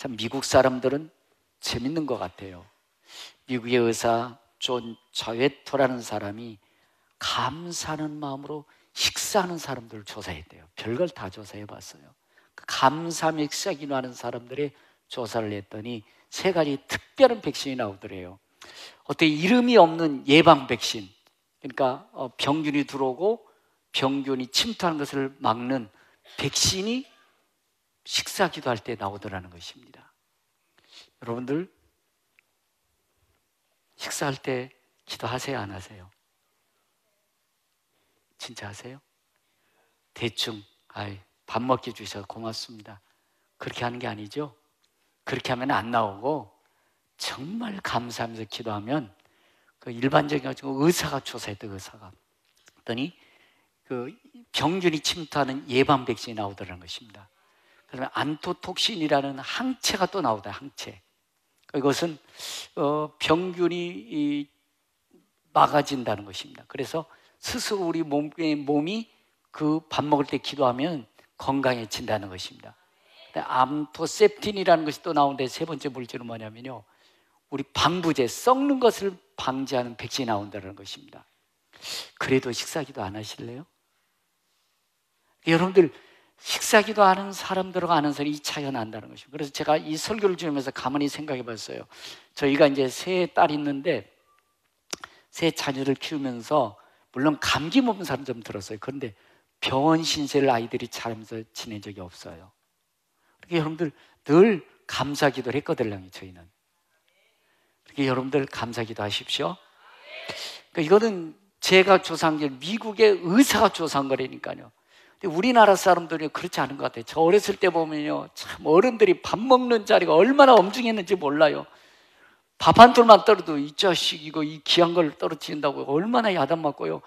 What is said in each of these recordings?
참 미국 사람들은 재밌는 것 같아요. 미국의 의사 존 자웨토라는 사람이 감사하는 마음으로 식사하는 사람들을 조사했대요. 별걸 다 조사해봤어요. 그 감사하며 식사 기도하는 사람들의 조사를 했더니 세 가지 특별한 백신이 나오더래요. 어떻게 이름이 없는 예방 백신, 그러니까 병균이 들어오고 병균이 침투하는 것을 막는 백신이 식사 기도할 때 나오더라는 것입니다. 여러분들 식사할 때 기도하세요, 안 하세요? 진짜 하세요? 대충 밥 먹게 주셔서 고맙습니다, 그렇게 하는 게 아니죠. 그렇게 하면 안 나오고 정말 감사하면서 기도하면 그 일반적인 의사가 조사했던 의사가 했더니 그 병균이 침투하는 예방 백신이 나오더라는 것입니다. 그러면 안토톡신이라는 항체가 또 나오다. 항체. 이것은 병균이 막아진다는 것입니다. 그래서 스스로 우리 몸이 그 밥 먹을 때 기도하면 건강해진다는 것입니다. 암토셉틴이라는 것이 또 나오는데 세 번째 물질은 뭐냐면요, 우리 방부제, 썩는 것을 방지하는 백신이 나온다는 것입니다. 그래도 식사기도 안 하실래요? 여러분들 식사기도 하는 사람들과 안 하는 사람이 이 차이가 난다는 것입니다. 그래서 제가 이 설교를 주면서 가만히 생각해 봤어요. 저희가 이제 세 딸이 있는데 세 자녀를 키우면서 물론 감기 먹은 사람 좀 들었어요. 그런데 병원 신세를 아이들이 잘하면서 지낸 적이 없어요. 그러니까 여러분들 늘 감사기도를 했거든요, 저희는. 그러니까 여러분들 감사기도 하십시오. 그러니까 이거는 제가 조사한 게 미국의 의사가 조사한 거라니까요. 근데 우리나라 사람들이 그렇지 않은 것 같아요. 저 어렸을 때 보면요, 참 어른들이 밥 먹는 자리가 얼마나 엄중했는지 몰라요. 밥 한 톨만 떨어도 이 자식 이거 이 귀한 걸 떨어뜨린다고 얼마나 야단 맞고요.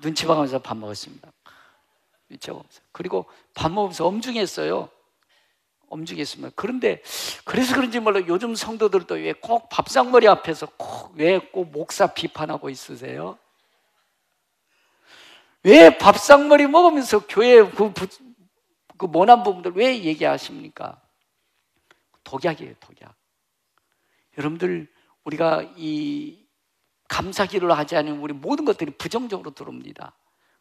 눈치 봐가면서 밥 먹었습니다. 눈치 봐가면서. 그리고 밥 먹으면서 엄중했어요. 엄중했습니다. 그런데 그래서 그런지 몰라 요즘 성도들도 왜 꼭 밥상머리 앞에서 왜 꼭 목사 비판하고 있으세요? 왜 밥상머리 먹으면서 교회 그 모난 부분들 왜 얘기하십니까? 독약이에요, 독약. 여러분들 우리가 이 감사기도를 하지 않으면 우리 모든 것들이 부정적으로 들어옵니다.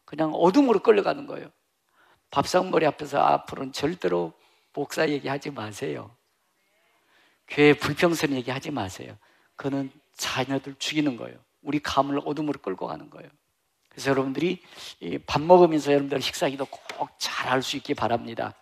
그냥 어둠으로 끌려가는 거예요. 밥상머리 앞에서 앞으로는 절대로 목사 얘기하지 마세요. 교회 불평선 얘기하지 마세요. 그거는 자녀들 죽이는 거예요. 우리 가문을 어둠으로 끌고 가는 거예요. 그래서 여러분들이 밥 먹으면서 여러분들 식사기도 꼭 잘할 수 있기 바랍니다.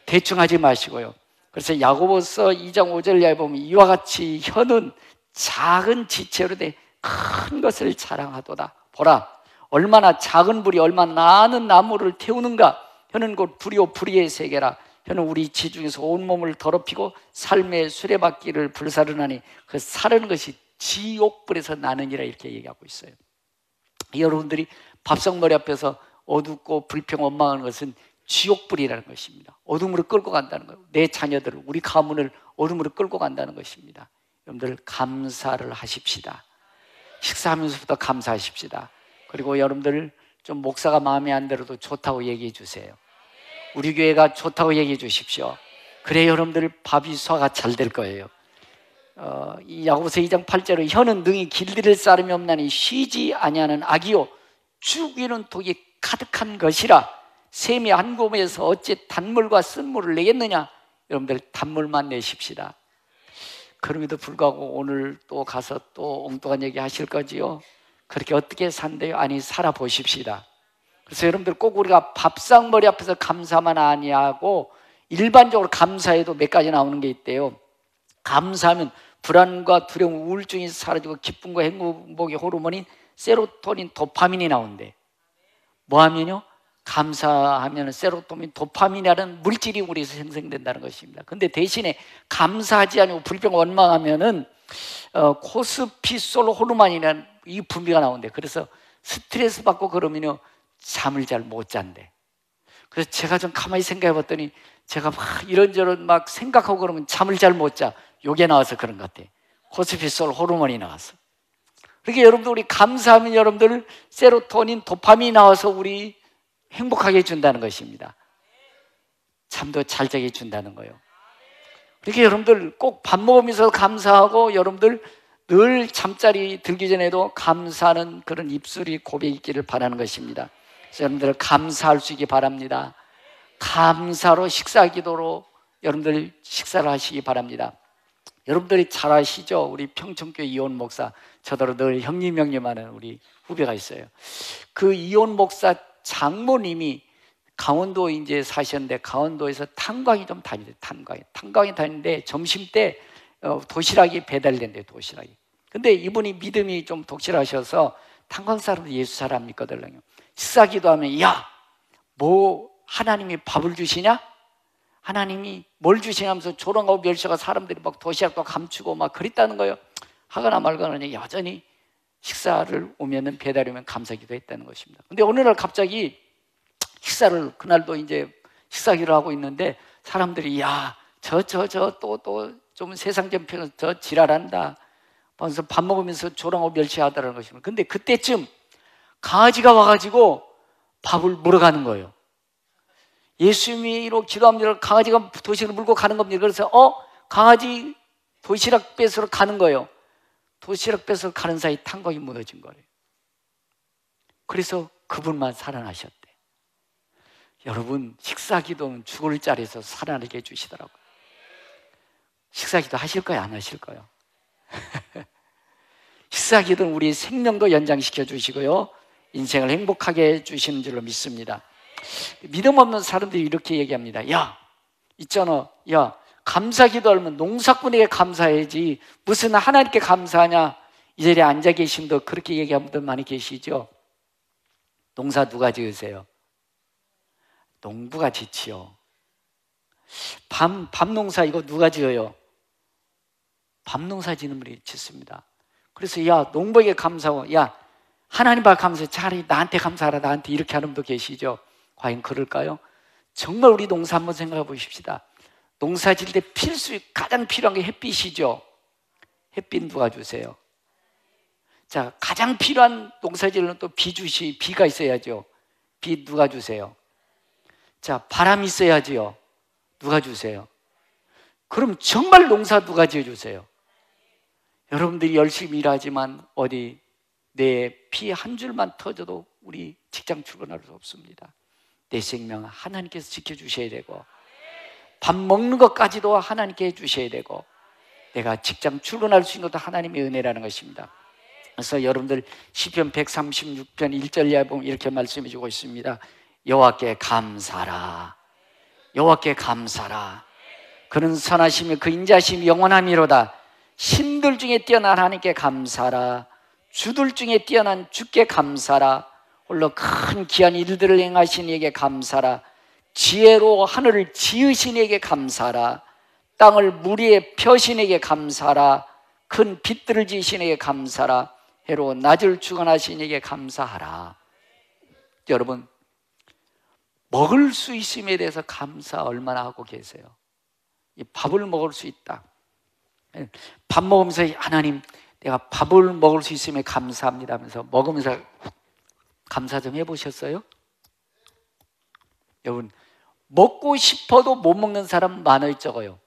대충 하지 마시고요. 그래서 야고보서 2장 5절 이하에 보면 이와 같이 혀는 작은 지체로 돼 큰 것을 자랑하도다. 보라, 얼마나 작은 불이 얼마나 많은 나무를 태우는가. 혀는 곧 불이요 불의의 세계라. 혀는 우리 지중에서 온몸을 더럽히고 삶의 수레바퀴를 불사르나니 그 사르는 것이 지옥불에서 나느니라. 이렇게 얘기하고 있어요. 여러분들이 밥상머리 앞에서 어둡고 불평 원망하는 것은 지옥불이라는 것입니다. 어둠으로 끌고 간다는 거예요. 내 자녀들을, 우리 가문을 어둠으로 끌고 간다는 것입니다. 여러분들 감사를 하십시다. 식사하면서부터 감사하십시다. 그리고 여러분들 좀 목사가 마음에 안 들어도 좋다고 얘기해 주세요. 우리 교회가 좋다고 얘기해 주십시오. 그래 여러분들 밥이 소화가 잘 될 거예요. 이 야고보서 2장 8절에 혀는 능히 길들일 사람이 없나니 쉬지 아니하는 악이요 죽이는 독이 가득한 것이라. 샘이 한 고음에서 어찌 단물과 쓴물을 내겠느냐. 여러분들 단물만 내십시다. 그럼에도 불구하고 오늘 또 가서 또 엉뚱한 얘기 하실 거지요. 그렇게 어떻게 산대요? 아니 살아보십시다. 그래서 여러분들 꼭 우리가 밥상머리 앞에서 감사만 아니하고 일반적으로 감사해도 몇 가지 나오는 게 있대요. 감사하면 불안과 두려움, 우울증이 사라지고 기쁨과 행복의 호르몬인 세로토닌, 도파민이 나온대. 뭐 하면요? 감사하면 세로토닌, 도파민이라는 물질이 우리에서 생성된다는 것입니다. 근데 대신에 감사하지 않고 불평 원망하면은 코스피솔 호르몬이라는 이 분비가 나온대. 그래서 스트레스 받고 그러면요 잠을 잘 못 잔대. 그래서 제가 좀 가만히 생각해 봤더니 제가 막 이런저런 막 생각하고 그러면 잠을 잘 못 자. 요게 나와서 그런 것 같아. 코스피솔 호르몬이 나와서. 그러니까 여러분들 우리 감사하면 여러분들 세로토닌, 도파민이 나와서 우리 행복하게 해준다는 것입니다. 잠도 잘 자게 해준다는 거예요. 그렇게 여러분들 꼭 밥 먹으면서 감사하고, 여러분들 늘 잠자리 들기 전에도 감사하는 그런 입술이 고백이 있기를 바라는 것입니다. 그래서 여러분들 감사할 수 있기 바랍니다. 감사로 식사 기도로 여러분들 식사를 하시기 바랍니다. 여러분들이 잘 아시죠? 우리 평촌교회 이온 목사, 저더러 늘 형님 하는 우리 후배가 있어요. 그 이온 목사 장모님이 강원도 이제 사셨는데, 강원도에서 탄광이 좀 다니대. 탄광이 다니는데 점심 때 도시락이 배달된대요. 도시락이. 근데 이분이 믿음이 좀 독실하셔서 탄광 사람들 예수 잘 안 믿거든요. 식사 기도하면, 야, 뭐 하나님이 밥을 주시냐? 하나님이 뭘 주시냐 하면서 조롱하고 멸시하고 사람들이 막 도시락도 감추고 막 그랬다는 거예요. 하거나 말거나 여전히 식사를 오면은, 배달이 오면 감사기도 했다는 것입니다. 근데 어느 날 갑자기 식사를, 그날도 이제 식사기를 하고 있는데 사람들이, 야, 또 좀 세상 전편은 저 지랄한다. 그래서 밥 먹으면서 조롱하고 멸시하더라는 것입니다. 근데 그때쯤 강아지가 와가지고 밥을 물어가는 거예요. 예수님으로 기도합니다. 강아지가 도시락을 물고 가는 겁니다. 그래서 강아지 도시락 뺏으러 가는 거예요. 도시락 뺏으러 가는 사이 탄광이 무너진 거예요. 그래서 그분만 살아나셨대. 여러분, 식사 기도는 죽을 자리에서 살아나게 해주시더라고요. 식사 기도 하실 거예요? 안 하실 거예요? 식사 기도는 우리 생명도 연장시켜 주시고요, 인생을 행복하게 해주시는 줄로 믿습니다. 믿음 없는 사람들이 이렇게 얘기합니다. 야, 있잖아, 야, 감사 기도하면 농사꾼에게 감사해야지 무슨 하나님께 감사하냐. 이 자리에 앉아 계신 분도 그렇게 얘기하는 분들 많이 계시죠? 농사 누가 지으세요? 농부가 짓지요. 밤 농사 이거 누가 지어요? 밤 농사 지는 분이 짓습니다. 그래서 야, 농부에게 감사하고, 야, 하나님 발 감사해, 차라리 나한테 감사하라, 나한테, 이렇게 하는 분도 계시죠? 과연 그럴까요? 정말 우리 농사 한번 생각해 보십시다. 농사 지을 때 가장 필요한 게 햇빛이죠. 햇빛 누가 주세요? 자, 가장 필요한 농사 지으려면 또 비가 있어야죠. 비 누가 주세요? 자, 바람이 있어야지요. 누가 주세요? 그럼 정말 농사 누가 지어주세요? 여러분들이 열심히 일하지만 어디 내 피 한 줄만 터져도 우리 직장 출근할 수 없습니다. 내 생명 하나님께서 지켜주셔야 되고, 밥 먹는 것까지도 하나님께 해주셔야 되고, 내가 직장 출근할 수 있는 것도 하나님의 은혜라는 것입니다. 그래서 여러분들 시편 136편 1절 이하에 보면 이렇게 말씀해 주고 있습니다. 여호와께 감사라. 여호와께 감사라. 그는 선하시며 그 인자심이 영원함이로다. 신들 중에 뛰어난 하나님께 감사라. 주들 중에 뛰어난 주께 감사라. 홀로 큰 귀한 일들을 행하신 이에게 감사라. 지혜로 하늘을 지으신 이에게 감사라. 땅을 물 위에 펴신 이에게 감사라. 큰 빛들을 지으신 이에게 감사라. 해로 낮을 주관하신 이에게 감사하라. 여러분, 먹을 수 있음에 대해서 감사 얼마나 하고 계세요? 이 밥을 먹을 수 있다. 밥 먹으면서 하나님, 내가 밥을 먹을 수 있음에 감사합니다 하면서 먹으면서 감사 좀 해보셨어요? 여러분, 먹고 싶어도 못 먹는 사람 많아요, 적어요?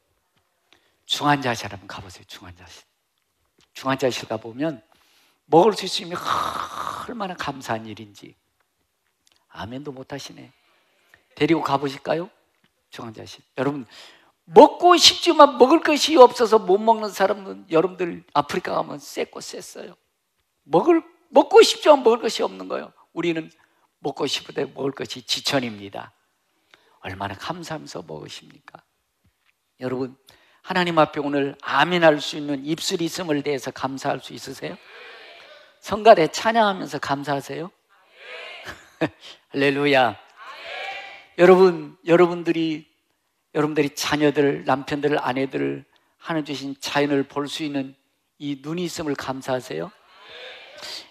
중환자실 한번 가보세요. 중환자실 가보면 먹을 수 있으면 얼마나 감사한 일인지. 아멘도 못하시네. 데리고 가보실까요? 중환자실. 여러분, 먹고 싶지만 먹을 것이 없어서 못 먹는 사람은, 여러분들 아프리카 가면 쎄고 쎄어요. 먹고 싶지만 먹을 것이 없는 거예요. 우리는 먹고 싶은데 먹을 것이 지천입니다. 얼마나 감사하면서 먹으십니까? 여러분, 하나님 앞에 오늘 아멘할 수 있는 입술이 있음을 대해서 감사할 수 있으세요? 성가대 찬양하면서 감사하세요? 할렐루야. 여러분들이 자녀들, 남편들, 아내들, 하나님 주신 자연을 볼 수 있는 이 눈이 있음을 감사하세요?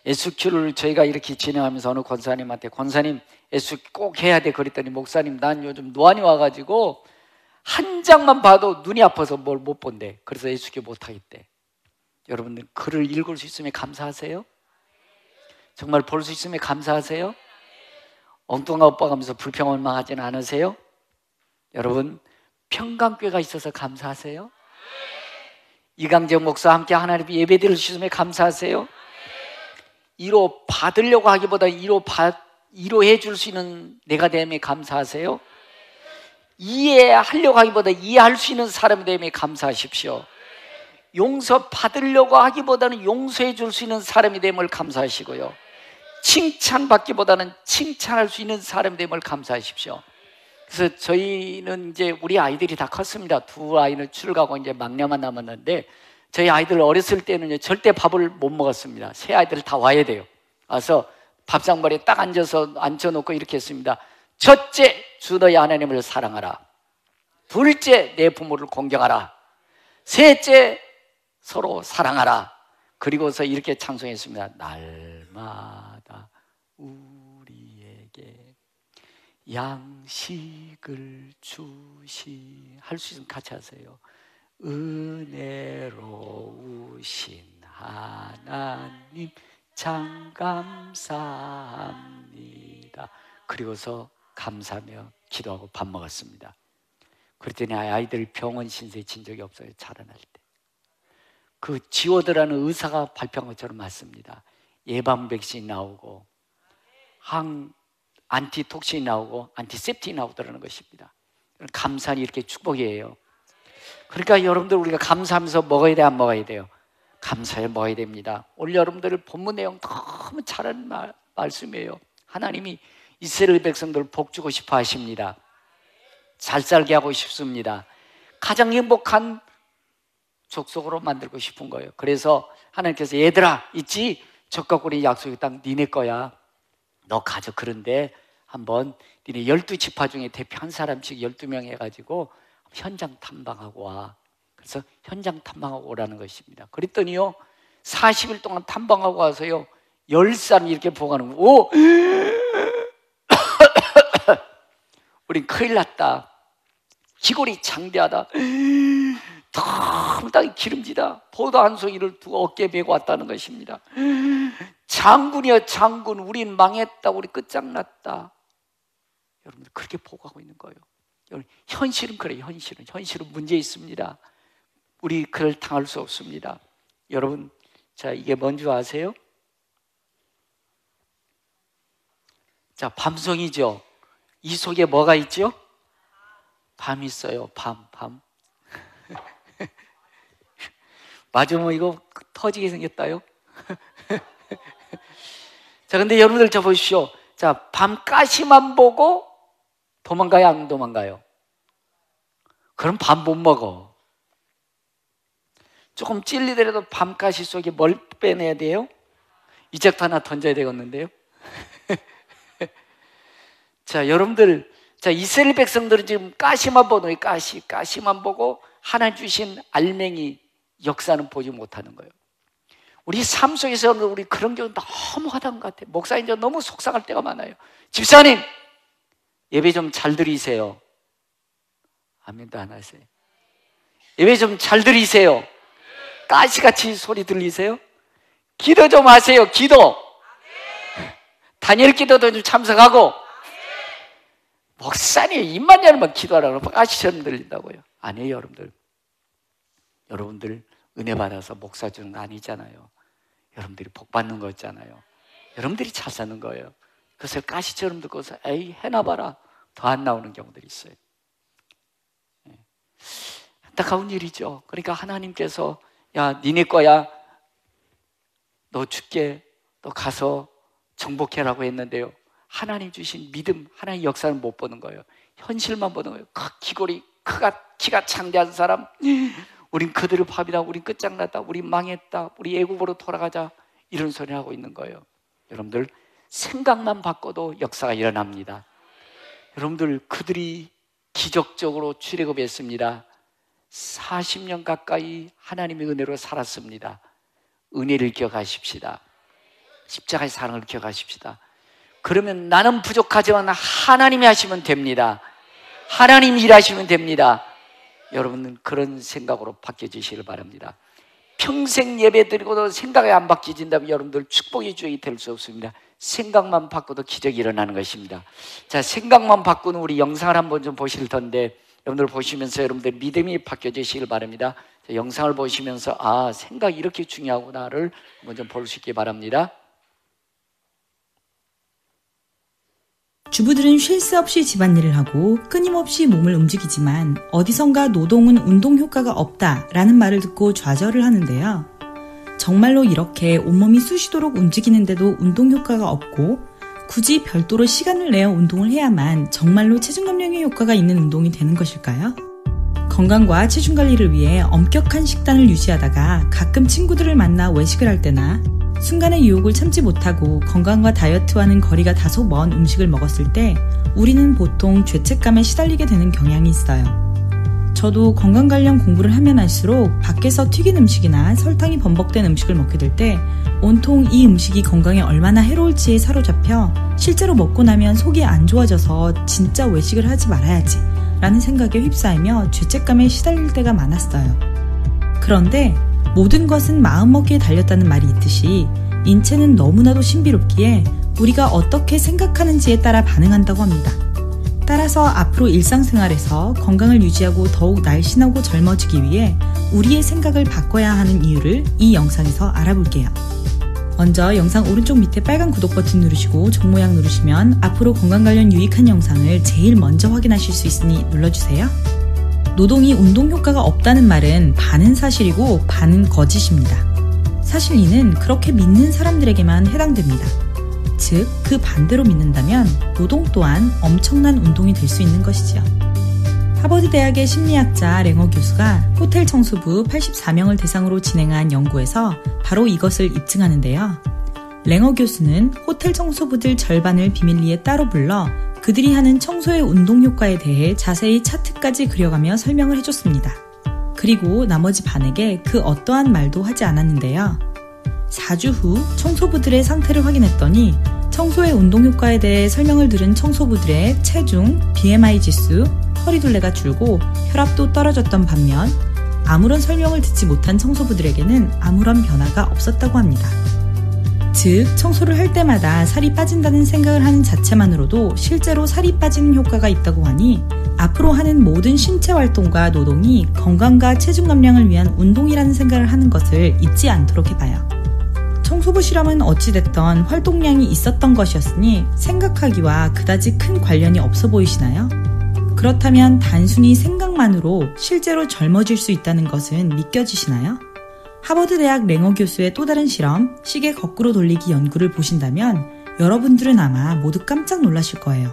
SQ를 저희가 이렇게 진행하면서 어느 권사님한테, 권사님 SQ 꼭 해야 돼 그랬더니, 목사님 난 요즘 노안이 와가지고 한 장만 봐도 눈이 아파서 뭘 못 본대. 그래서 SQ 못 하겠대. 여러분들 글을 읽을 수 있으면 감사하세요? 정말 볼 수 있으면 감사하세요? 엉뚱한 오빠 가면서 불평 원망하지는 않으세요? 여러분, 평강교회가 있어서 감사하세요? 이강정 목사와 함께 하나님 예배드릴 수 있음에 감사하세요? 위로 받으려고 하기보다 위로해 줄 수 있는 내가 됨에 감사하세요? 이해하려고 하기보다 이해할 수 있는 사람이 됨에 감사하십시오. 용서 받으려고 하기보다는 용서해 줄 수 있는 사람이 됨을 감사하시고요, 칭찬받기보다는 칭찬할 수 있는 사람이 됨을 감사하십시오. 그래서 저희는 이제 우리 아이들이 다 컸습니다. 두 아이는 출가고 이제 막내만 남았는데, 저희 아이들 어렸을 때는 절대 밥을 못 먹었습니다. 새 아이들 다 와야 돼요. 와서 밥상머리에 딱 앉혀놓고 이렇게 했습니다. 첫째, 주 너희 하나님을 사랑하라. 둘째, 내 부모를 공경하라. 셋째, 서로 사랑하라. 그리고서 이렇게 찬송했습니다. 날마다 우리에게 양식을 할 수 있으면 같이 하세요. 은혜로우신 하나님 참 감사합니다. 그리고서 감사하며 기도하고 밥 먹었습니다. 그랬더니 아이들 병원 신세 진 적이 없어요. 자라날 때. 그 지오드라는 의사가 발표한 것처럼 맞습니다. 예방 백신이 나오고 안티톡신이 나오고 안티셉틱이 나오더라는 것입니다. 감사는 이렇게 축복이에요. 그러니까 여러분들, 우리가 감사하면서 먹어야 돼, 안 먹어야 돼요? 감사해 먹어야 됩니다. 오늘 여러분들 본문 내용 너무 잘하는 말씀이에요. 하나님이 이스라엘 백성들 복 주고 싶어 하십니다. 잘 살게 하고 싶습니다. 가장 행복한 족속으로 만들고 싶은 거예요. 그래서 하나님께서 얘들아 있지? 적각구리 약속의 땅 니네 거야. 너 가져. 그런데 한번 니네 12지파 중에 대표 한 사람씩 12명 해가지고 현장 탐방하고 와. 그래서 현장 탐방하고 오라는 것입니다. 그랬더니요, 40일 동안 탐방하고 와서요, 10사람이 이렇게 보고하는 거예요. 오! 우린 큰일 났다. 기골이 장대하다. 당당히 기름지다. 포도 한 송이를 두고 어깨에 메고 왔다는 것입니다. 장군이여 장군, 우린 망했다. 우리 끝장났다. 여러분들 그렇게 보고하고 있는 거예요. 현실은 그래요. 현실은 문제 있습니다. 우리 그걸 당할 수 없습니다. 여러분, 자, 이게 뭔지 아세요? 자, 밤송이죠. 이 속에 뭐가 있죠? 밤 있어요. 밤. 맞으면 이거 터지게 생겼다요. 자, 근데 여러분들 저 보십시오. 자, 밤가시만 보고 도망가요, 안 도망가요? 그럼 밥 못 먹어. 조금 찔리더라도 밤가시 속에 뭘 빼내야 돼요? 이적도 하나 던져야 되겠는데요. 자, 여러분들, 자, 이스라엘 백성들은 지금 가시만 보는 거예요. 가시만 보고 하나님 주신 알맹이 역사는 보지 못하는 거예요. 우리 삶 속에서 우리 그런 경우 너무 하다한 것 같아요. 목사님, 저 너무 속상할 때가 많아요. 집사님, 예배 좀 잘 드리세요. 아멘도 안 하세요. 예배 좀 잘 드리세요. 가시같이 소리 들리세요? 기도 좀 하세요. 기도. 다니엘 기도도 좀 참석하고. 목사님, 입만 열면 기도하라고 가시처럼 들린다고요. 아니에요, 여러분들. 여러분들 은혜 받아서 목사 주는 거 아니잖아요. 여러분들이 복 받는 거잖아요. 여러분들이 잘 사는 거예요. 그래서 가시처럼 듣고서 에이 해놔봐라, 더 안 나오는 경우들이 있어요. 안타까운 일이죠. 그러니까 하나님께서 야, 니네 거야, 너 줄게, 너 가서 정복해라고 했는데요, 하나님 주신 믿음, 하나님 역사는 못 보는 거예요. 현실만 보는 거예요. 키가 창대한 사람, 우린 그들의 밥이다, 우린 끝장났다, 우린 망했다, 우리 애국으로 돌아가자, 이런 소리 하고 있는 거예요. 여러분들 생각만 바꿔도 역사가 일어납니다. 여러분들 그들이 기적적으로 출애굽했습니다. 40년 가까이 하나님의 은혜로 살았습니다. 은혜를 기억하십시다. 십자가의 사랑을 기억하십시다. 그러면 나는 부족하지만 하나님이 하시면 됩니다. 하나님이 일하시면 됩니다. 여러분은 그런 생각으로 바뀌어지시길 바랍니다. 평생 예배 드리고도 생각이 안 바뀌어진다면 여러분들 축복의 주역이 될 수 없습니다. 생각만 바꿔도 기적이 일어나는 것입니다. 자, 생각만 바꾸는 우리 영상을 한번 좀 보실 텐데, 여러분들 보시면서 여러분들 믿음이 바뀌어지시길 바랍니다. 영상을 보시면서 생각이 이렇게 중요하구나를 먼저 볼 수 있기 바랍니다. 주부들은 쉴 새 없이 집안일을 하고 끊임없이 몸을 움직이지만 어디선가 노동은 운동 효과가 없다라는 말을 듣고 좌절을 하는데요. 정말로 이렇게 온몸이 쑤시도록 움직이는데도 운동 효과가 없고 굳이 별도로 시간을 내어 운동을 해야만 정말로 체중 감량에 효과가 있는 운동이 되는 것일까요? 건강과 체중 관리를 위해 엄격한 식단을 유지하다가 가끔 친구들을 만나 외식을 할 때나 순간의 유혹을 참지 못하고 건강과 다이어트와는 거리가 다소 먼 음식을 먹었을 때 우리는 보통 죄책감에 시달리게 되는 경향이 있어요. 저도 건강 관련 공부를 하면 할수록 밖에서 튀긴 음식이나 설탕이 범벅된 음식을 먹게 될 때 온통 이 음식이 건강에 얼마나 해로울지에 사로잡혀 실제로 먹고 나면 속이 안 좋아져서 진짜 외식을 하지 말아야지 라는 생각에 휩싸이며 죄책감에 시달릴 때가 많았어요. 그런데 모든 것은 마음먹기에 달렸다는 말이 있듯이 인체는 너무나도 신비롭기에 우리가 어떻게 생각하는지에 따라 반응한다고 합니다. 따라서 앞으로 일상생활에서 건강을 유지하고 더욱 날씬하고 젊어지기 위해 우리의 생각을 바꿔야 하는 이유를 이 영상에서 알아볼게요. 먼저 영상 오른쪽 밑에 빨간 구독 버튼 누르시고 종 모양 누르시면 앞으로 건강 관련 유익한 영상을 제일 먼저 확인하실 수 있으니 눌러주세요. 노동이 운동 효과가 없다는 말은 반은 사실이고 반은 거짓입니다. 사실 이는 그렇게 믿는 사람들에게만 해당됩니다. 즉, 그 반대로 믿는다면 노동 또한 엄청난 운동이 될 수 있는 것이지요. 하버드 대학의 심리학자 랭어 교수가 호텔 청소부 84명을 대상으로 진행한 연구에서 바로 이것을 입증하는데요. 랭어 교수는 호텔 청소부들 절반을 비밀리에 따로 불러 그들이 하는 청소의 운동 효과에 대해 자세히 차트까지 그려가며 설명을 해줬습니다. 그리고 나머지 반에게 그 어떠한 말도 하지 않았는데요. 4주 후 청소부들의 상태를 확인했더니 청소의 운동 효과에 대해 설명을 들은 청소부들의 체중, BMI 지수, 허리둘레가 줄고 혈압도 떨어졌던 반면 아무런 설명을 듣지 못한 청소부들에게는 아무런 변화가 없었다고 합니다. 즉, 청소를 할 때마다 살이 빠진다는 생각을 하는 자체만으로도 실제로 살이 빠지는 효과가 있다고 하니 앞으로 하는 모든 신체 활동과 노동이 건강과 체중 감량을 위한 운동이라는 생각을 하는 것을 잊지 않도록 해봐요. 청소부 실험은 어찌됐던 활동량이 있었던 것이었으니 생각하기와 그다지 큰 관련이 없어 보이시나요? 그렇다면 단순히 생각만으로 실제로 젊어질 수 있다는 것은 믿겨지시나요? 하버드 대학 랭어 교수의 또 다른 실험, 시계 거꾸로 돌리기 연구를 보신다면 여러분들은 아마 모두 깜짝 놀라실 거예요.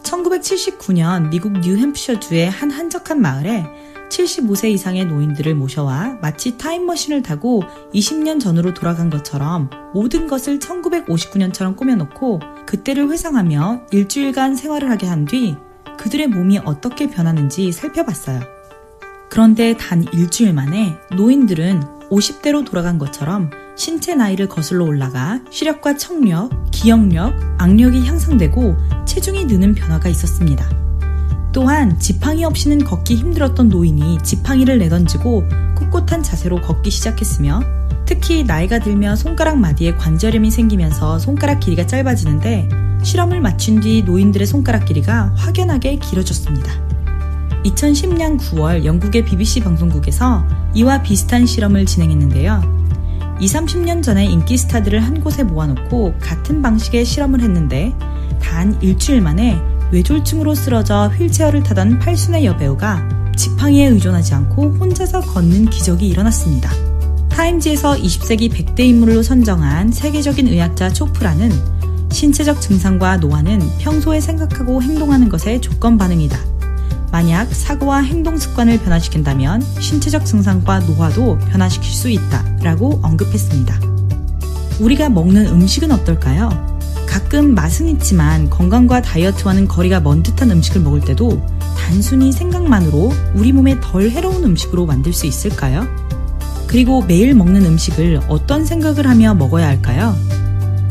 1979년 미국 뉴햄프셔주의 한 한적한 마을에 75세 이상의 노인들을 모셔와 마치 타임머신을 타고 20년 전으로 돌아간 것처럼 모든 것을 1959년처럼 꾸며놓고 그때를 회상하며 일주일간 생활을 하게 한 뒤 그들의 몸이 어떻게 변하는지 살펴봤어요. 그런데 단 일주일 만에 노인들은 50대로 돌아간 것처럼 신체 나이를 거슬러 올라가 시력과 청력, 기억력, 악력이 향상되고 체중이 느는 변화가 있었습니다. 또한 지팡이 없이는 걷기 힘들었던 노인이 지팡이를 내던지고 꼿꼿한 자세로 걷기 시작했으며 특히 나이가 들며 손가락 마디에 관절염이 생기면서 손가락 길이가 짧아지는데 실험을 마친 뒤 노인들의 손가락 길이가 확연하게 길어졌습니다. 2010년 9월 영국의 BBC 방송국에서 이와 비슷한 실험을 진행했는데요. 20-30년 전에 인기 스타들을 한 곳에 모아놓고 같은 방식의 실험을 했는데 단 일주일 만에 뇌졸중으로 쓰러져 휠체어를 타던 80의 여배우가 지팡이에 의존하지 않고 혼자서 걷는 기적이 일어났습니다. 타임지에서 20세기 100대 인물로 선정한 세계적인 의학자 초프라는 신체적 증상과 노화는 평소에 생각하고 행동하는 것의 조건 반응이다. 만약 사고와 행동 습관을 변화시킨다면 신체적 증상과 노화도 변화시킬 수 있다 라고 언급했습니다. 우리가 먹는 음식은 어떨까요? 가끔 맛은 있지만 건강과 다이어트와는 거리가 먼 듯한 음식을 먹을 때도 단순히 생각만으로 우리 몸에 덜 해로운 음식으로 만들 수 있을까요? 그리고 매일 먹는 음식을 어떤 생각을 하며 먹어야 할까요?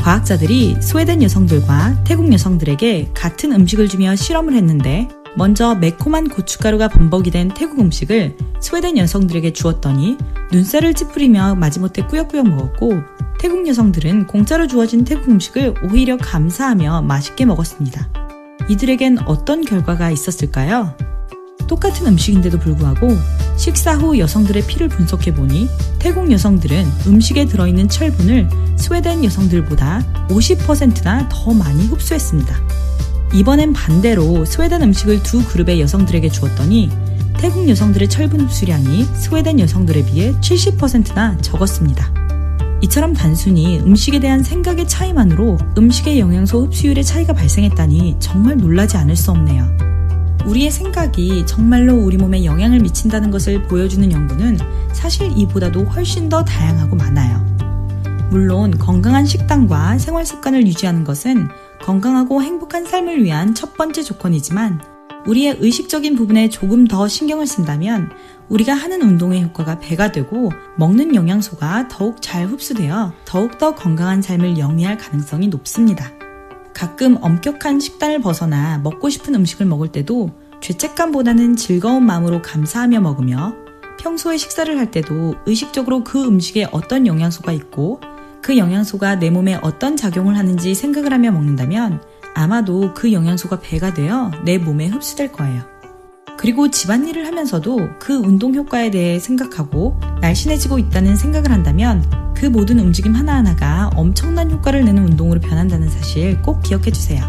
과학자들이 스웨덴 여성들과 태국 여성들에게 같은 음식을 주며 실험을 했는데 먼저 매콤한 고춧가루가 범벅이 된 태국 음식을 스웨덴 여성들에게 주었더니 눈살을 찌푸리며 마지못해 꾸역꾸역 먹었고 태국 여성들은 공짜로 주어진 태국 음식을 오히려 감사하며 맛있게 먹었습니다. 이들에겐 어떤 결과가 있었을까요? 똑같은 음식인데도 불구하고 식사 후 여성들의 피를 분석해보니 태국 여성들은 음식에 들어있는 철분을 스웨덴 여성들보다 50%나 더 많이 흡수했습니다. 이번엔 반대로 스웨덴 음식을 두 그룹의 여성들에게 주었더니 태국 여성들의 철분 흡수량이 스웨덴 여성들에 비해 70%나 적었습니다. 이처럼 단순히 음식에 대한 생각의 차이만으로 음식의 영양소 흡수율의 차이가 발생했다니 정말 놀라지 않을 수 없네요. 우리의 생각이 정말로 우리 몸에 영향을 미친다는 것을 보여주는 연구는 사실 이보다도 훨씬 더 다양하고 많아요. 물론 건강한 식단과 생활 습관을 유지하는 것은 건강하고 행복한 삶을 위한 첫 번째 조건이지만 우리의 의식적인 부분에 조금 더 신경을 쓴다면 우리가 하는 운동의 효과가 배가 되고 먹는 영양소가 더욱 잘 흡수되어 더욱더 건강한 삶을 영위할 가능성이 높습니다. 가끔 엄격한 식단을 벗어나 먹고 싶은 음식을 먹을 때도 죄책감보다는 즐거운 마음으로 감사하며 먹으며 평소에 식사를 할 때도 의식적으로 그 음식에 어떤 영양소가 있고 그 영양소가 내 몸에 어떤 작용을 하는지 생각을 하며 먹는다면 아마도 그 영양소가 배가 되어 내 몸에 흡수될 거예요. 그리고 집안일을 하면서도 그 운동 효과에 대해 생각하고 날씬해지고 있다는 생각을 한다면 그 모든 움직임 하나하나가 엄청난 효과를 내는 운동으로 변한다는 사실 꼭 기억해 주세요.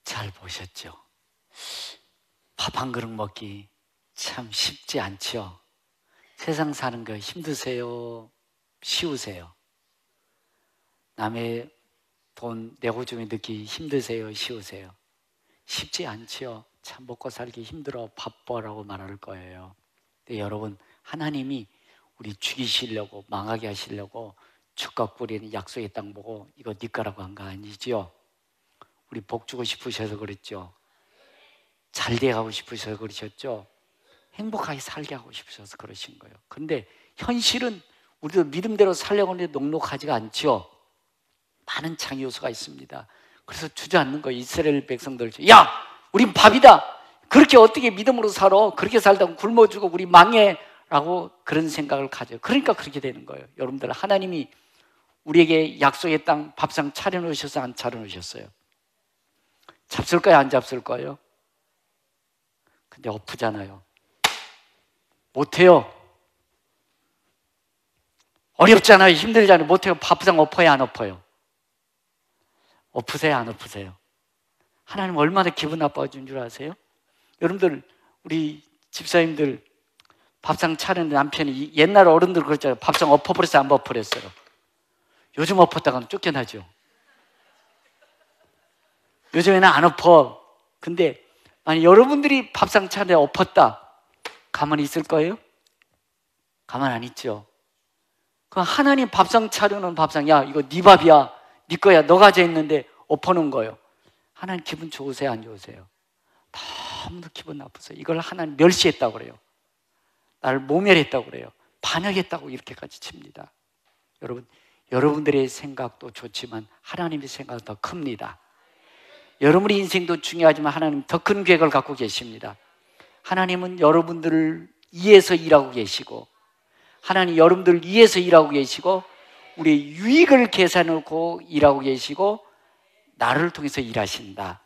잘 보셨죠? 밥 한 그릇 먹기 참 쉽지 않죠? 세상 사는 거 힘드세요? 쉬우세요? 남의 돈 내고 주면 넣기 힘드세요? 쉬우세요? 쉽지 않죠? 참 먹고 살기 힘들어 바빠라고 말할 거예요. 근데 여러분, 하나님이 우리 죽이시려고 망하게 하시려고 축각 뿌리는 약속의 땅 보고 이거 네 거라고 한 거 아니죠? 우리 복 주고 싶으셔서 그랬죠? 잘 돼가고 싶으셔서 그러셨죠? 행복하게 살게 하고 싶으셔서 그러신 거예요. 근데 현실은 우리도 믿음대로 살려고 하는데 녹록하지가 않죠? 많은 창의 요소가 있습니다. 그래서 주저앉는 거예요. 이스라엘 백성들, 야! 우린 밥이다! 그렇게 어떻게 믿음으로 살아? 그렇게 살다가 굶어 죽어 우리 망해! 라고 그런 생각을 가져요. 그러니까 그렇게 되는 거예요. 여러분들, 하나님이 우리에게 약속의 땅 밥상 차려놓으셔서 안 차려놓으셨어요? 잡술까요? 안 잡술까요? 근데 엎으잖아요. 못해요. 어렵잖아요. 힘들잖아요. 못해요. 밥상 엎어요? 안 엎어요? 엎으세요? 안 엎으세요? 하나님 얼마나 기분 나빠진 줄 아세요? 여러분들, 우리 집사님들 밥상 차리는 남편이 옛날 어른들 그랬잖아요. 밥상 엎어버렸어요? 안 엎어버렸어요? 요즘 엎었다가는 쫓겨나죠. 요즘에는 안 엎어. 근데 아니, 여러분들이 밥상 차려 엎었다. 가만히 있을 거예요? 가만 안 있죠. 그 하나님 밥상 차려놓은 밥상, 야 이거 네 밥이야, 네 거야, 너 가져 있는데 엎어놓은 거예요. 하나님 기분 좋으세요? 안 좋으세요? 너무 기분 나쁘세요. 이걸 하나님 멸시했다고 그래요. 나를 모멸했다고 그래요. 반역했다고 이렇게까지 칩니다. 여러분, 여러분들의 생각도 좋지만 하나님의 생각은 더 큽니다. 여러분의 인생도 중요하지만 하나님 더 큰 계획을 갖고 계십니다. 하나님은 여러분들을 위해서 일하고 계시고, 하나님 여러분들을 위해서 일하고 계시고, 우리의 유익을 계산하고 일하고 계시고, 나를 통해서 일하신다.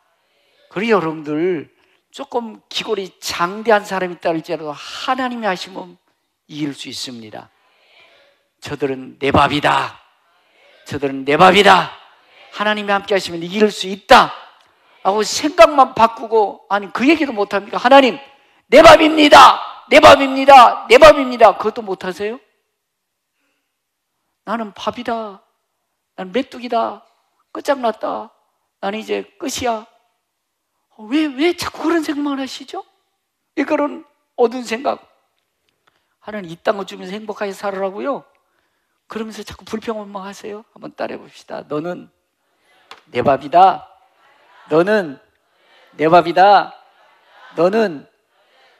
그리고 여러분들 조금 기골이 장대한 사람이 있다 할지라도 하나님이 하시면 이길 수 있습니다. 저들은 내 밥이다. 저들은 내 밥이다. 하나님이 함께 하시면 이길 수 있다 하고 생각만 바꾸고, 아니 그 얘기도 못합니까? 하나님 내 밥입니다. 내 밥입니다. 내 밥입니다. 그것도 못하세요? 나는 밥이다. 나는 메뚜기다. 끝장났다. 나는 이제 끝이야. 왜 자꾸 그런 생각만 하시죠? 왜 그런 어두운 생각? 하나님 이 땅을 주면서 행복하게 살으라고요? 그러면서 자꾸 불평만 하세요? 한번 따라해 봅시다. 너는 내 밥이다. 너는 내 밥이다. 너는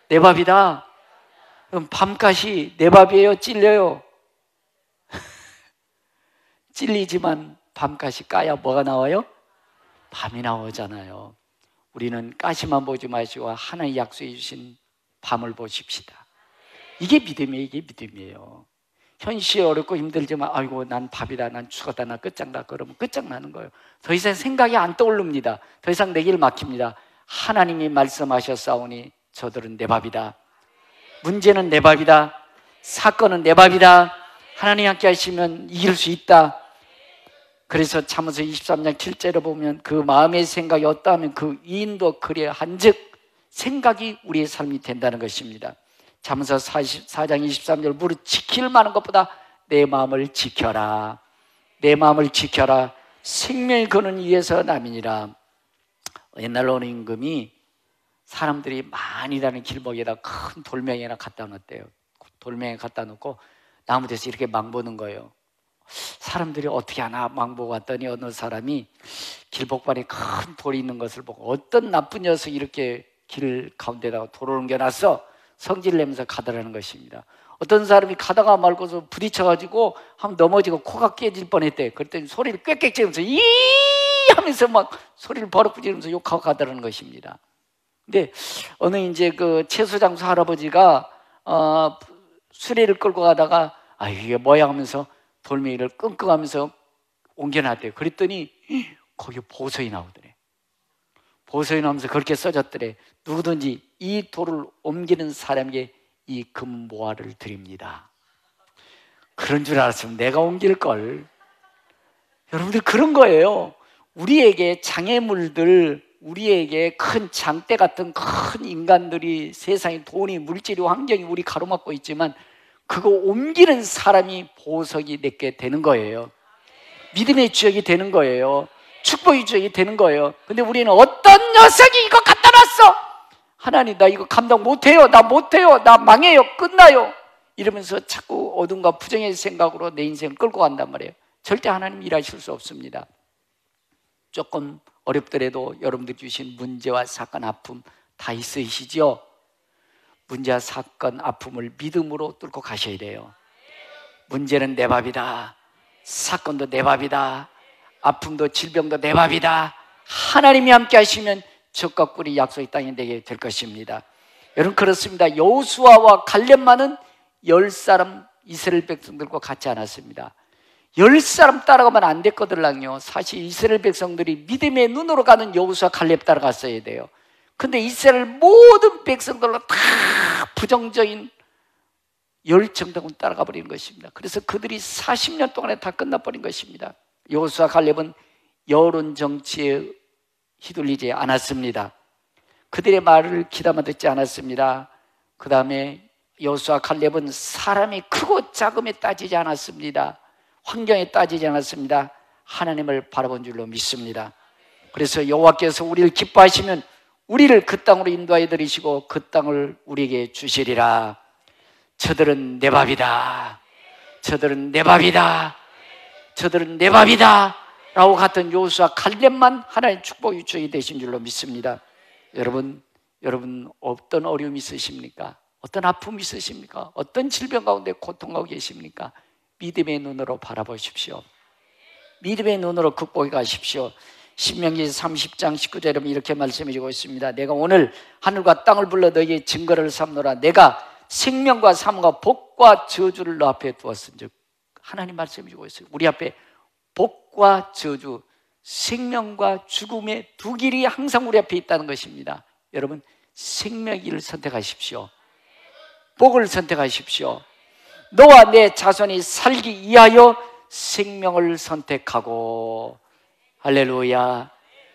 내 밥이다. 그럼 밤까시 내 밥이에요? 찔려요? 찔리지만 밤까시 까야 뭐가 나와요? 밤이 나오잖아요. 우리는 가시만 보지 마시고 하나님 약속해 주신 밤을 보십시다. 이게 믿음이에요. 이게 믿음이에요. 현실이 어렵고 힘들지만 아이고 난 밥이다, 난 죽었다, 난 끝장나. 그러면 끝장나는 거예요. 더 이상 생각이 안 떠오릅니다. 더 이상 내 길 막힙니다. 하나님이 말씀하셨사오니 저들은 내 밥이다. 문제는 내 밥이다. 사건은 내 밥이다. 하나님 함께 하시면 이길 수 있다. 그래서 잠언서 23장 7절에 보면 그 마음의 생각이 어떠하면 그 이인도 그리에 한즉 생각이 우리의 삶이 된다는 것입니다. 잠언서 44장 23절 무릇 지킬 만한 것보다 내 마음을 지켜라. 내 마음을 지켜라. 생명이 거는 이에서 남이니라. 옛날로는 임금이 사람들이 많이 다니는 길목에다 큰 돌멩이나 갖다 놓았대요. 돌멩이 갖다 놓고 나무에서 이렇게 망보는 거예요. 사람들이 어떻게 하나 망보고 왔더니 어느 사람이 길목반에 큰 돌이 있는 것을 보고 어떤 나쁜 녀석이 이렇게 길 가운데다가 돌을 옮겨놨어. 성질 내면서 가더라는 것입니다. 어떤 사람이 가다가 말고서 부딪혀가지고 한번 넘어지고 코가 깨질 뻔했대. 그랬더니 소리를 꽥꽥 지르면서 이 하면서 막 소리를 버럭 지르면서 욕하고 가더라는 것입니다. 근데 어느 이제 그 채소장수 할아버지가 수레를 끌고 가다가 아 이게 뭐야 하면서 돌멩이를 끙끙하면서 옮겨놨대요. 그랬더니 거기 보석이 나오더래. 보석이 나오면서 그렇게 써졌더래. 누구든지 이 돌을 옮기는 사람에게 이 금모화를 드립니다. 그런 줄 알았으면 내가 옮길걸. 여러분들 그런 거예요. 우리에게 장애물들, 우리에게 큰 장대 같은 큰 인간들이 세상에 돈이, 물질이, 환경이 우리 가로막고 있지만 그거 옮기는 사람이 보석이 내게 되는 거예요. 믿음의 주역이 되는 거예요. 축복의 주역이 되는 거예요. 근데 우리는 어떤 녀석이 이거 갖다 놨어! 하나님 나 이거 감당 못해요. 나 못해요. 나 망해요. 끝나요. 이러면서 자꾸 어둠과 부정의 생각으로 내 인생을 끌고 간단 말이에요. 절대 하나님 일하실 수 없습니다. 조금 어렵더라도 여러분들이 주신 문제와 사건, 아픔 다 있으시죠? 문제와 사건, 아픔을 믿음으로 뚫고 가셔야 돼요. 문제는 내 밥이다. 사건도 내 밥이다. 아픔도 질병도 내 밥이다. 하나님이 함께 하시면 적과 꿀이 약속의 땅에 내게 될 것입니다. 여러분 그렇습니다. 여호수아와 갈렙만은 10사람 이스라엘 백성들과 같지 않았습니다. 10사람 따라가면 안 됐거든요. 사실 이스라엘 백성들이 믿음의 눈으로 가는 여호수아 갈렙 따라갔어야 돼요. 근데 이스라엘 모든 백성들로 다 부정적인 열정당은 따라가 버리는 것입니다. 그래서 그들이 40년 동안에 다 끝나버린 것입니다. 여호수아 갈렙은 여론 정치에 휘둘리지 않았습니다. 그들의 말을 귀담아 듣지 않았습니다. 그 다음에 여호수아 갈렙은 사람이 크고 작음에 따지지 않았습니다. 환경에 따지지 않았습니다. 하나님을 바라본 줄로 믿습니다. 그래서 여호와께서 우리를 기뻐하시면 우리를 그 땅으로 인도하여 들이시고 그 땅을 우리에게 주시리라. 저들은 내 밥이다. 저들은 내 밥이다. 저들은 내 밥이다. 라고 같은 여호수아 갈렙만 하나님의 축복 유축이 되신 줄로 믿습니다. 여러분 어떤 어려움이 있으십니까? 어떤 아픔이 있으십니까? 어떤 질병 가운데 고통하고 계십니까? 믿음의 눈으로 바라보십시오. 믿음의 눈으로 극복해 가십시오. 신명기 30장 19절에 이렇게 말씀해 주고 있습니다. 내가 오늘 하늘과 땅을 불러 너희의 증거를 삼노라. 내가 생명과 삶과 복과 저주를 너 앞에 두었은즉. 하나님 말씀해 주고 있어요. 우리 앞에 복과 저주, 생명과 죽음의 두 길이 항상 우리 앞에 있다는 것입니다. 여러분 생명의 길을 선택하십시오. 복을 선택하십시오. 너와 내 자손이 살기 위하여 생명을 선택하고, 할렐루야,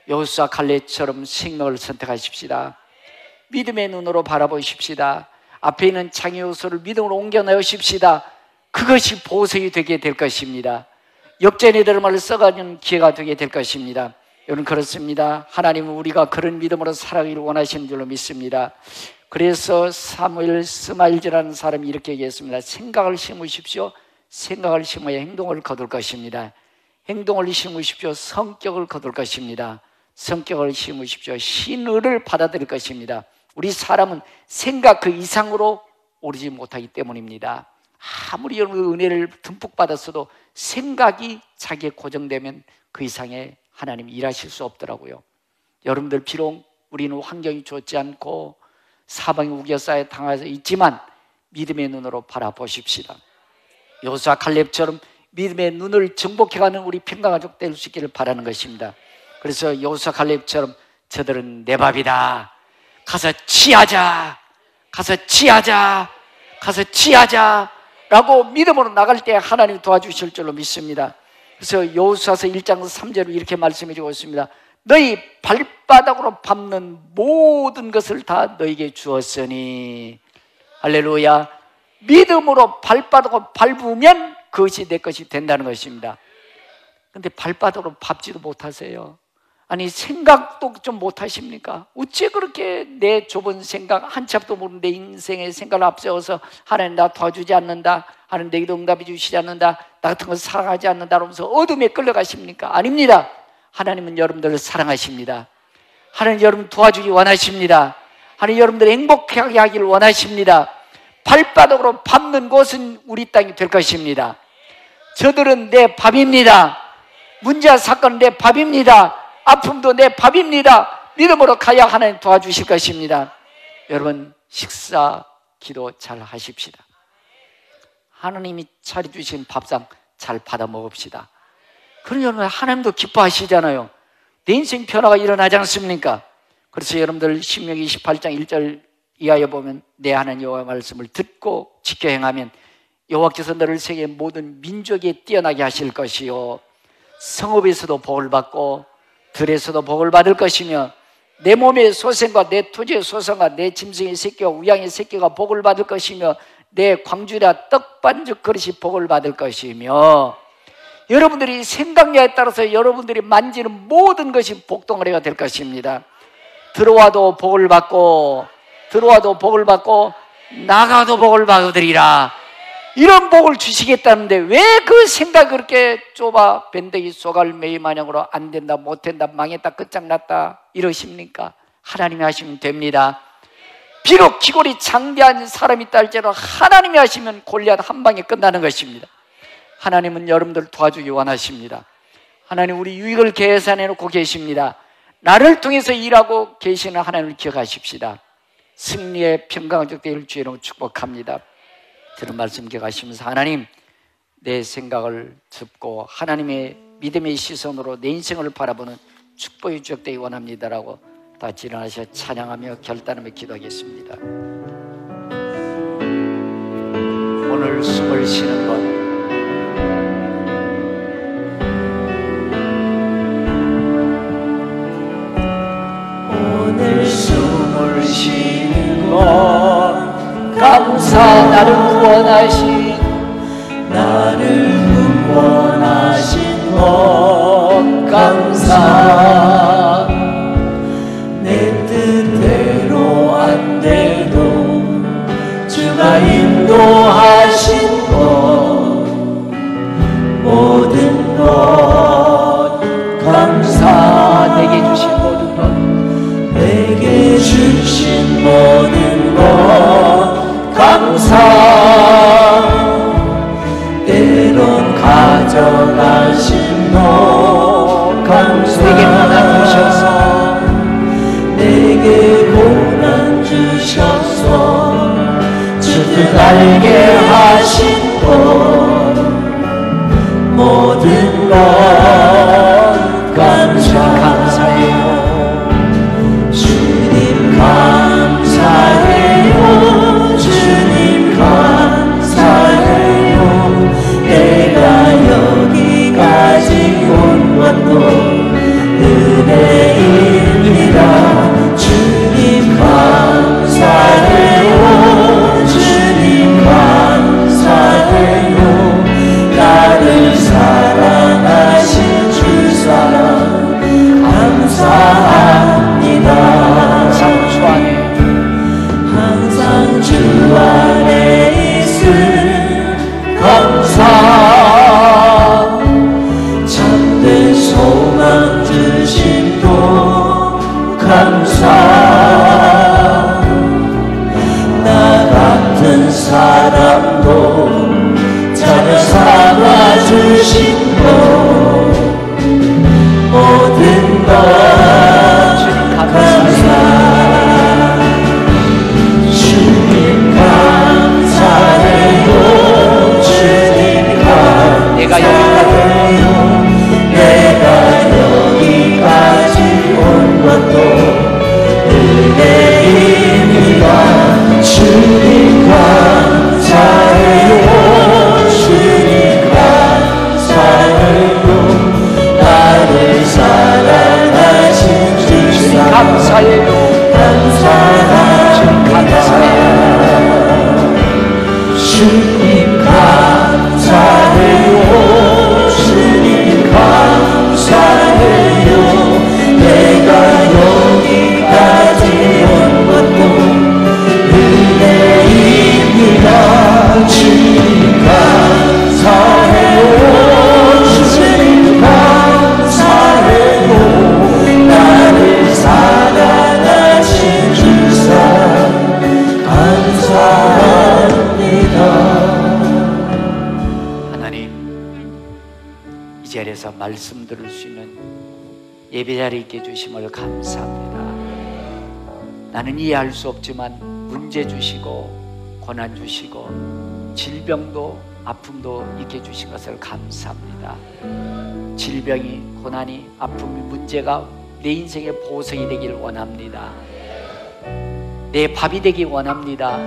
여호수아 갈렙처럼 생명을 선택하십시다. 믿음의 눈으로 바라보십시다. 앞에 있는 장애 요소를 믿음으로 옮겨 넣으십시다. 그것이 보석이 되게 될 것입니다. 역전의 들음을 써가는 기회가 되게 될 것입니다. 여러분 그렇습니다. 하나님은 우리가 그런 믿음으로 살아가기를 원하시는 줄로 믿습니다. 그래서 사무엘 스마일즈라는 사람이 이렇게 얘기했습니다. 생각을 심으십시오. 생각을 심어야 행동을 거둘 것입니다. 행동을 심으십시오. 성격을 거둘 것입니다. 성격을 심으십시오. 신의를 받아들일 것입니다. 우리 사람은 생각 그 이상으로 오르지 못하기 때문입니다. 아무리 여러분 은혜를 듬뿍 받았어도 생각이 자기에 고정되면 그 이상의 하나님이 일하실 수 없더라고요. 여러분들 비록 우리는 환경이 좋지 않고 사방이 우겨싸여 당해서 있지만 믿음의 눈으로 바라보십시다. 여호수아 갈렙처럼 믿음의 눈을 정복해가는 우리 평강가족 될 수 있기를 바라는 것입니다. 그래서 여호수아 갈렙처럼 저들은 내 밥이다. 가서 취하자. 가서 취하자. 가서 취하자. 라고 믿음으로 나갈 때 하나님 도와주실 줄로 믿습니다. 그래서 여호수아서 1장 3절로 이렇게 말씀해 주고 있습니다. 너희 발바닥으로 밟는 모든 것을 다 너에게 주었으니. 할렐루야. 믿음으로 발바닥으로 밟으면 그것이 내 것이 된다는 것입니다. 근데 발바닥으로 밟지도 못하세요. 아니 생각도 좀 못하십니까? 어째 그렇게 내 좁은 생각, 한참도 모르는 내 인생의 생각을 앞세워서 하나님 나 도와주지 않는다, 하나님 내게도 응답해 주시지 않는다, 나 같은 거 사랑하지 않는다 그러면서 어둠에 끌려가십니까? 아닙니다. 하나님은 여러분들을 사랑하십니다. 하나님 여러분 도와주기 원하십니다. 하나님 여러분들 행복하게 하기를 원하십니다. 발바닥으로 밟는 곳은 우리 땅이 될 것입니다. 저들은 내 밥입니다. 문제와 사건은 내 밥입니다. 아픔도 내 밥입니다. 믿음으로 가야 하나님 도와주실 것입니다. 여러분 식사 기도 잘 하십시다. 하나님이 차려주신 밥상 잘 받아 먹읍시다. 그럼 여러분 하나님도 기뻐하시잖아요. 내 인생 변화가 일어나지 않습니까? 그래서 여러분들 신명기 28장 1절 이하에 보면 내 하나님 여호와의 말씀을 듣고 지켜 행하면 여호와께서 너를 세계 모든 민족에 뛰어나게 하실 것이요 성읍에서도 복을 받고 들에서도 복을 받을 것이며 내 몸의 소생과 내 토지의 소생과 내 짐승의 새끼와 우양의 새끼가 복을 받을 것이며 내 광주리와 떡반죽 그릇이 복을 받을 것이며 여러분들이 생각력에 따라서 여러분들이 만지는 모든 것이 복덩어리가 될 것입니다. 들어와도 복을 받고 나가도 복을 받으리라. 이런 복을 주시겠다는데 왜 그 생각이 그렇게 좁아 ben데기 쏘갈매이 마냥으로 안 된다, 못 된다, 망했다, 끝장났다 이러십니까? 하나님이 하시면 됩니다. 비록 기골이 장대한 사람이 있다 할지라도 하나님이 하시면 골리앗 한 방에 끝나는 것입니다. 하나님은 여러분들 도와주기 원하십니다. 하나님 우리 유익을 계산해 놓고 계십니다. 나를 통해서 일하고 계시는 하나님을 기억하십시다. 승리의 평강적 되기를 주의 이름으로 축복합니다. 들은 말씀 기억하시면서 하나님 내 생각을 짚고 하나님의 믿음의 시선으로 내 인생을 바라보는 축복의 주역 되기 원합니다라고 다 일어나셔 찬양하며 결단하며 기도하겠습니다. 오늘 숨을 쉬는 것 오늘 숨을 쉬는 것 감사 나를 구원하신 것 감사 내 뜻대로 안 돼도 주가 인도하신 것 모든 것 감사 내게 주신 모든 것 내게 주신 모든 것 감사 때론 가져가신 것 감사 내게 고난 주셔서 내게 고난 주셔서 주뜻 알게 하신 것 모든 것 감사해요. 주님 감사해요. 주님 감사해요. 내가 여기까지 온 것도 은혜입니다. 주님 감사해요. 주님 감사해요. 나를 사랑하신 주님 감사해요. 주님 감사해요. 내가 여기까지 온 것도 은혜입니다. 주님 감사해요. 주님 감사해요. 나를 사랑하신 주사 감사합니다. 하나님, 이 자리에서 말씀 들을 수 있는 예배자리에 있게 해주심을 감사합니다. 나는 이해할 수 없지만 문제 주시고 고난 주시고 질병도 아픔도 있게 해주신 것을 감사합니다. 질병이, 고난이, 아픔이, 문제가 내 인생의 보석이 되길 원합니다. 내 밥이 되기 원합니다.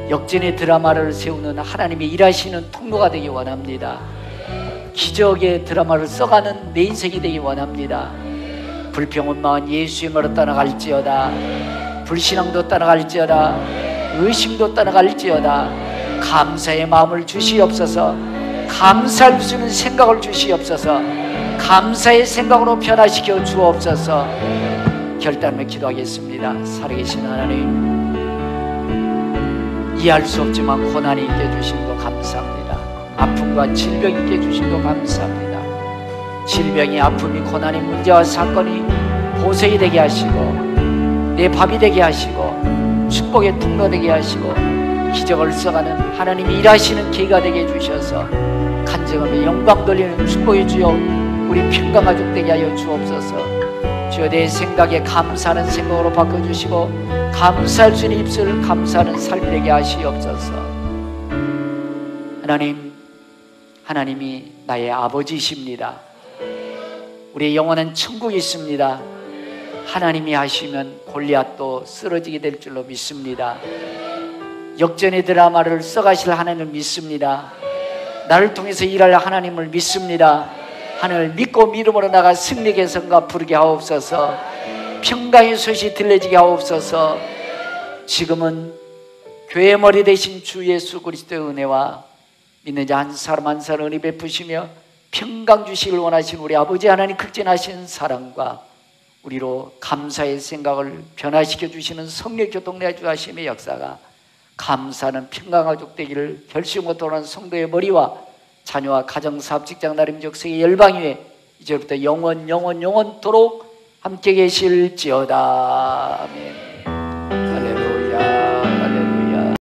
역전의 드라마를 세우는 하나님의 일하시는 통로가 되기 원합니다. 기적의 드라마를 써가는 내 인생이 되기 원합니다. 불평은 마음 예수의 말로 떠나갈지어다. 불신앙도 떠나갈지어다. 의심도 떠나갈지어다. 감사의 마음을 주시옵소서. 감사할 수 있는 생각을 주시옵소서. 감사의 생각으로 변화시켜 주옵소서. 결단을 기도하겠습니다. 살아계신 하나님, 이해할 수 없지만 고난이 있게 해주심도 감사합니다. 아픔과 질병이 있게 해주심도 감사합니다. 질병이, 아픔이, 고난이, 문제와 사건이 보석이 되게 하시고 내 밥이 되게 하시고 축복의 통로 되게 하시고 기적을 써가는 하나님이 일하시는 기회가 되게 해주셔서 간증하며 영광 돌리는 축복의 주여, 우리 평강가족 되게 하여 주옵소서. 주여, 내 생각에 감사하는 생각으로 바꿔주시고 감사할 수 있는 입술을 감사하는 삶이 되게 하시옵소서. 하나님, 하나님이 나의 아버지이십니다. 우리의 영원한 천국이 있습니다. 하나님이 하시면 골리앗도 쓰러지게 될 줄로 믿습니다. 역전의 드라마를 써가실 하나님을 믿습니다. 나를 통해서 일할 하나님을 믿습니다. 하나님을 믿고 믿음으로 나가 승리 개선과 부르게 하옵소서. 평강의 소식이 들려지게 하옵소서. 지금은 교회의 머리 되신 주 예수 그리스도의 은혜와 믿는 자 한 사람 한 사람 은혜 베푸시며 평강 주시길 원하시는 우리 아버지 하나님 극진하신 사랑과 우리로 감사의 생각을 변화시켜 주시는 성령 교통 내주하심의 역사가 감사하는 평강가족 되기를 결심하고 돌아오는 성도의 머리와 자녀와 가정사업 직장 나름적 세계 열방 위에 이제부터 영원토록 함께 계실지어다. 아멘. 할렐루야.